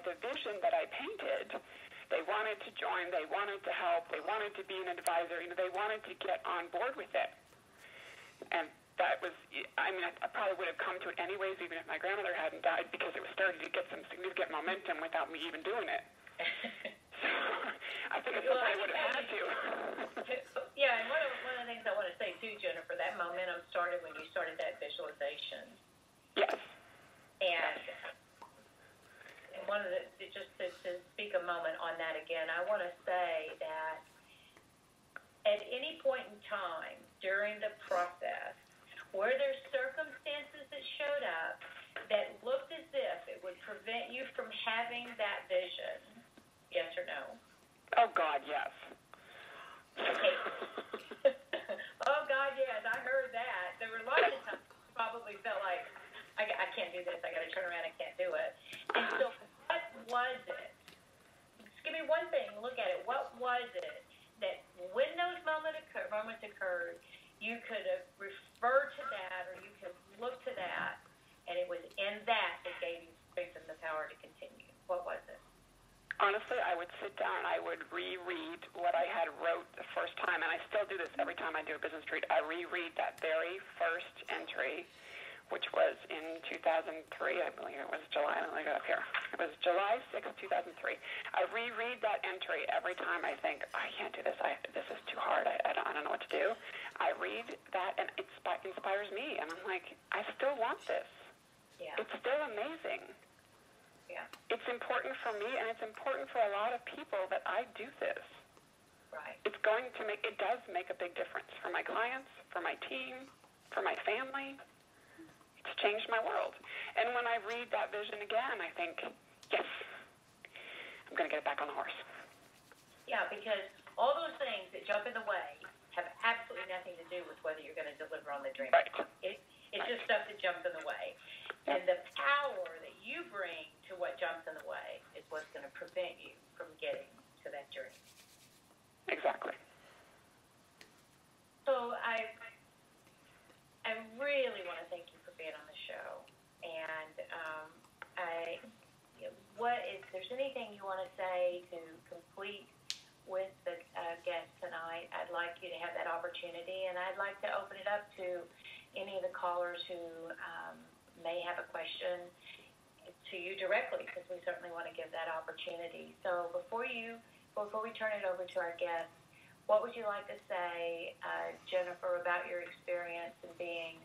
the vision that I painted, they wanted to join, they wanted to help, they wanted to be an advisor, they wanted to get on board with it. And that was, I probably would have come to it anyways, even if my grandmother hadn't died, because it was starting to get some significant momentum without me even doing it. So I think it's something I would have had to. Yeah, and one of the things I want to say too, Jennifer, that momentum started when you started that visualization. Yes. And one of the, just to speak a moment on that again, I want to say that at any point in time during the process, were there circumstances that showed up that looked as if it would prevent you from having that vision? Yes or no? Oh, God, yes. Okay. Oh, God, yes, I heard that. There were lots of times you probably felt like, I can't do this, I got to turn around, I can't do it. And so what was it? Just give me one thing, look at it. What was it that when those moments occurred, you could have referred to that or you could look to that, and it was in that gave you strength and the power to continue? What was it? Honestly, I would sit down and I would reread what I had wrote the first time, and I still do this every time I do a business retreat. I reread that very first entry, which was in 2003. I believe it was July. Let me go up here. It was July 6th, 2003. I reread that entry every time I think, I can't do this. This is too hard. I don't know what to do. I read that, and it inspires me. And I'm like, I still want this. Yeah. It's still amazing. Yeah. It's important for me, and it's important for a lot of people that I do this. Right. It does make a big difference for my clients, for my team, for my family. It's changed my world. And when I read that vision again, I think, yes, I'm going to get back on the horse. Yeah, because all those things that jump in the way have absolutely nothing to do with whether you're going to deliver on the dream. Right. It's just stuff that jumps in the way. And the power that you bring to what jumps in the way is what's going to prevent you from getting to that dream. Exactly. So I really want to thank you for being on the show. And if there's anything you want to say to complete with the guest tonight, I'd like you to have that opportunity, and I'd like to open it up to any of the callers who may have a question to you directly, because we certainly want to give that opportunity. So before we turn it over to our guests, what would you like to say, Jennifer, about your experience in being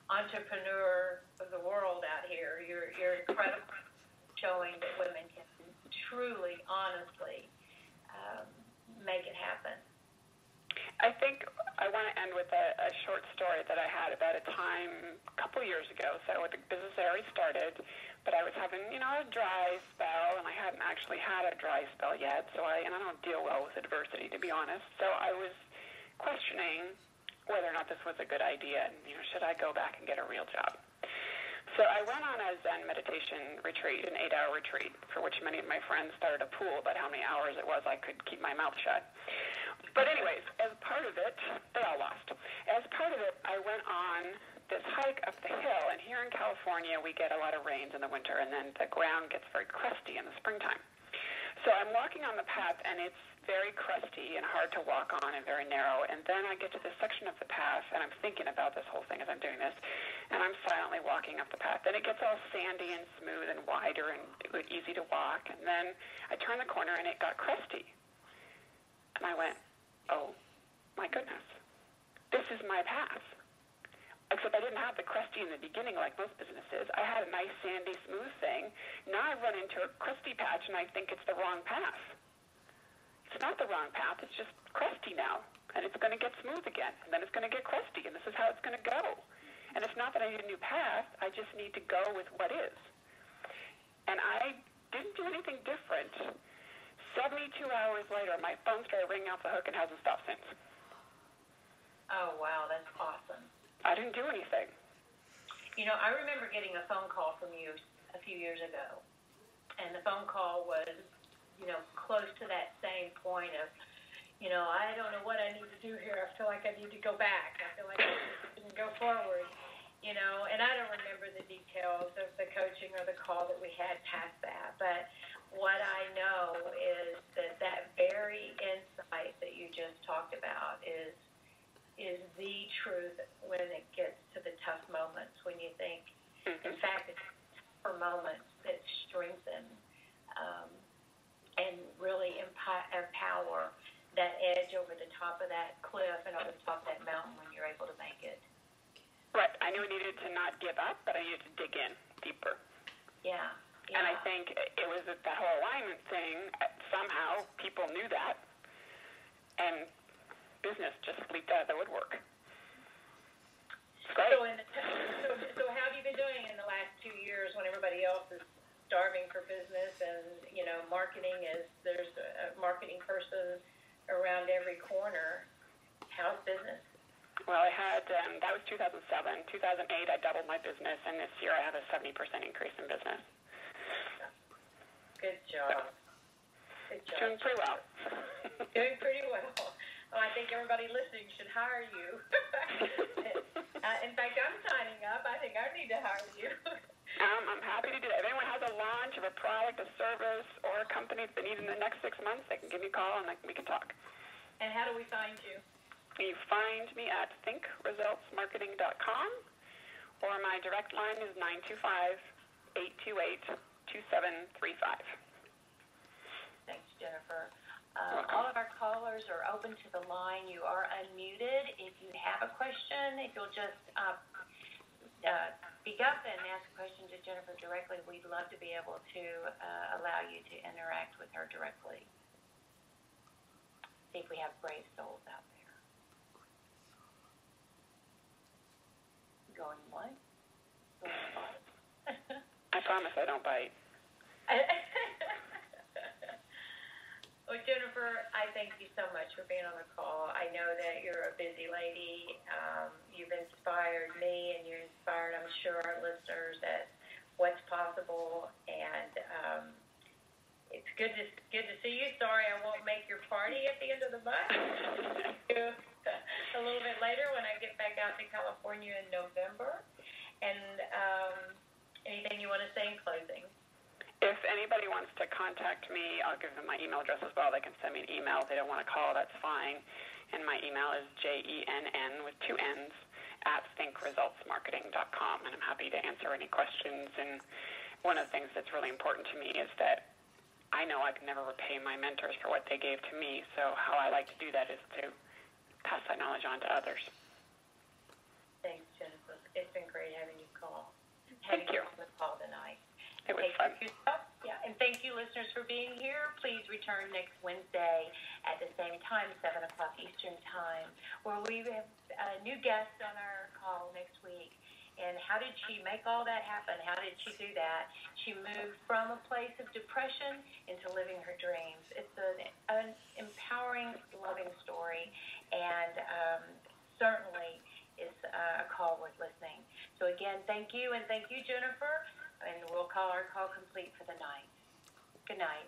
entrepreneur of the world out here? You're incredible, showing that women can truly, honestly make it happen. I think I want to end with a short story that I had about a time a couple years ago. So the business had already started, but I was having, a dry spell, and I hadn't actually had a dry spell yet. So I don't deal well with adversity, to be honest. So I was questioning whether or not this was a good idea, and should I go back and get a real job? So I went on a Zen meditation retreat, an 8-hour retreat, for which many of my friends started a pool about how many hours it was I could keep my mouth shut. But anyways, as part of it, they all lost. As part of it, I went on this hike up the hill, and here in California, we get a lot of rains in the winter, and then the ground gets very crusty in the springtime. So I'm walking on the path, and it's very crusty and hard to walk on and very narrow. And then I get to this section of the path, and I'm thinking about this whole thing as I'm doing this, and I'm silently walking up the path. Then it gets all sandy and smooth and wider and easy to walk. And then I turn the corner, and it got crusty. And I went, oh, my goodness, this is my path. Except I didn't have the crusty in the beginning like most businesses. I had a nice, sandy, smooth thing. Now I run into a crusty patch, and I think it's the wrong path. It's not the wrong path. It's just crusty now, and it's going to get smooth again, and then it's going to get crusty, and this is how it's going to go. And it's not that I need a new path. I just need to go with what is. And I didn't do anything different. 72 hours later, my phone started ringing off the hook and hasn't stopped since. Oh, wow, that's awesome. I didn't do anything. I remember getting a phone call from you a few years ago, and the phone call was, close to that same point of, I don't know what I need to do here. I feel like I need to go back. I feel like I need to go forward. And I don't remember the details of the coaching or the call that we had past that, but what I know is that very insight that you just talked about is the truth when it gets to the tough moments, when you think, in fact, it's for moments that strengthen and really empower that edge over the top of that cliff and over the top of that mountain when you're able to make it. Right. I knew I needed to not give up, but I needed to dig in deeper. Yeah. And I think it was that whole alignment thing. Somehow people knew that, and business just leaped out of the woodwork. Great. So how have you been doing in the last 2 years when everybody else is starving for business and, marketing there's a marketing person around every corner? How's business? Well, I had, that was 2007. 2008, I doubled my business, and this year I have a 70% increase in business. Good job. Good job. Doing pretty well. Doing pretty well. Well, I think everybody listening should hire you. In fact, I'm signing up. I think I need to hire you. I'm happy to do that. If anyone has a launch of a product, a service, or a company that they need in the next 6 months, they can give me a call and we can talk. And how do we find you? You find me at thinkresultsmarketing.com, or my direct line is 925-828-2735. Thanks, Jennifer. All of our callers are open to the line. You are unmuted. If you have a question, if you'll just speak up and ask a question to Jennifer directly, we'd love to be able to allow you to interact with her directly. See if we have brave souls out there. Going once, going twice. I promise I don't bite. Well, Jennifer, I thank you so much for being on the call. I know that you're a busy lady. You've inspired me, and you inspired, I'm sure, our listeners at what's possible. And it's good to see you. Sorry I won't make your party at the end of the month. A little bit later when I get back out to California in November. And anything you want to say in closing? If anybody wants to contact me, I'll give them my email address as well. They can send me an email. If they don't want to call, that's fine. And my email is JENN with 2 N's at thinkresultsmarketing.com. And I'm happy to answer any questions. And one of the things that's really important to me is that I know I can never repay my mentors for what they gave to me. So how I like to do that is to pass that knowledge on to others. Thanks, Jennifer. It's been great having you call. Thank you. On the call tonight. It was fun. Yeah, and thank you, listeners, for being here. Please return next Wednesday at the same time, 7 o'clock Eastern Time, where we have a new guest on our call next week. And how did she make all that happen? How did she do that? She moved from a place of depression into living her dreams. It's an empowering, loving story, and certainly is a call worth listening. So again, thank you, and thank you, Jennifer. And we'll call our call complete for the night. Good night.